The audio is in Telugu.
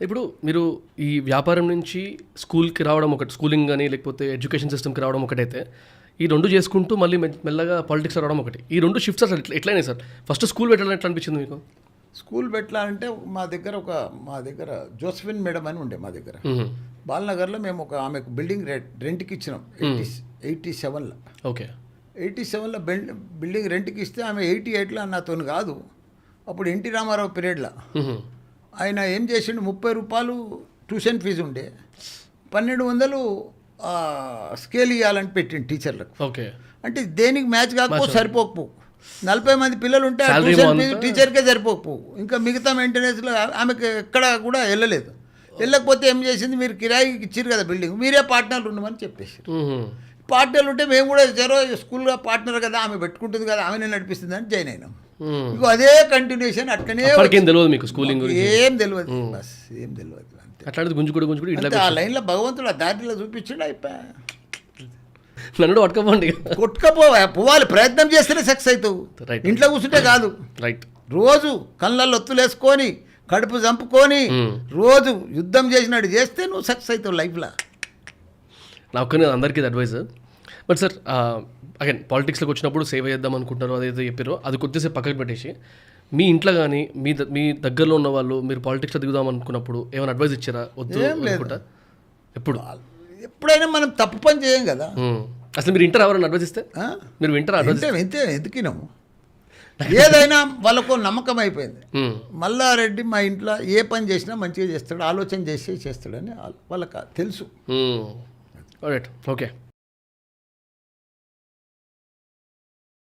ఇప్పుడు మీరు ఈ వ్యాపారం నుంచి స్కూల్కి రావడం ఒకటి, స్కూలింగ్ కానీ లేకపోతే ఎడ్యుకేషన్ సిస్టమ్కి రావడం ఒకటైతే, ఈ రెండు చేసుకుంటూ మళ్ళీ మెల్లగా పాలిటిక్స్ రావడం ఒకటి, ఈ రెండు షిఫ్ట్స్ అసలు ఎట్లయినాయి సార్? ఫస్ట్ స్కూల్ పెట్టాలని ఎట్లా అనిపించింది మీకు? స్కూల్ పెట్టాలంటే మా దగ్గర జోసఫిన్ మేడం అని ఉండే మా దగ్గర బాలనగర్లో. మేము ఆమెకు బిల్డింగ్ రెంట్కి ఇచ్చినాం 87లో. ఓకే, 87లో బిల్డింగ్ రెంట్కి ఇస్తే ఆమె 88లో నాతో కాదు, అప్పుడు ఎన్టీ రామారావు పీరియడ్లో ఆయన ఏం చేసిండు, 30 రూపాయలు ట్యూషన్ ఫీజు ఉండే, 1200 స్కేల్ ఇవ్వాలని పెట్టిండు టీచర్లకు. ఓకే, అంటే దేనికి మ్యాచ్ కాకపో సరిపోకపో, 40 మంది పిల్లలు ఉంటే ట్యూషన్ ఫీజు టీచర్కే సరిపోకపో, ఇంకా మిగతా మెయింటెనెన్స్లో ఆమెకు ఎక్కడ కూడా వెళ్ళలేదు. వెళ్ళకపోతే ఏం చేసింది, మీరు కిరాయికి ఇచ్చారు కదా బిల్డింగ్, మీరే పార్ట్నర్లు ఉండమని చెప్పేసారు. పార్ట్నర్లు ఉంటే మేము కూడా జరో స్కూల్లో పార్ట్నర్ కదా, ఆమె పెట్టుకుంటుంది కదా, ఆమెనే నడిపిస్తుంది అని జాయిన్ అయినాం. ఇంకో అదే కంటిన్యూషన్ అట్లనే. తెలియదు మీకు స్కూలింగ్ ఏం తెలియదు, బస్ ఏం తెలియదు. అట్లాంటి గుంజుకుడు ఆ లైన్లో భగవంతుడు ఆ దారిలో చూపించాడు. అయిపోయా నన్ను పట్టుకోపోండి, పోవాలి, ప్రయత్నం చేస్తేనే సక్సెస్ అవుతావు, ఇంట్లో కూర్చుంటే కాదు. రైట్, రోజు కళ్ళల్లో ఒత్తులేసుకొని కడుపు చంపుకొని రోజు యుద్ధం చేసినట్టు చేస్తే నువ్వు సక్సెస్ అవుతావు లైఫ్లో. నా ఒక్కనే అందరికీ అడ్వైజ్. బట్ సార్, అగైన్ పాలిటిక్స్లోకి వచ్చినప్పుడు సేవ చేద్దాం అనుకుంటారు, అదైతే చెప్పారో అది కొద్దిసేపు పక్కకు పెట్టేసి, మీ ఇంట్లో కానీ మీ దగ్గరలో ఉన్న వాళ్ళు మీరు పాలిటిక్స్లో దిగుదాం అనుకున్నప్పుడు ఏమైనా అడ్వైజ్ ఇచ్చారా? వద్దు అనుకుంటా. ఎప్పుడైనా మనం తప్పు పని చేయం కదా. అసలు మీరు ఇంటర్ ఎవరైనా అడ్వైజ్ ఇస్తే మీరు వింటారా? అడ్వైజ్ ఎందుకినాము, ఏదైనా వాళ్ళకు నమ్మకం అయిపోయింది. మల్లారెడ్డి మా ఇంట్లో ఏ పని చేసినా మంచిగా చేస్తాడు, ఆలోచన చేస్తాడని వాళ్ళకి తెలుసు. ఓకే.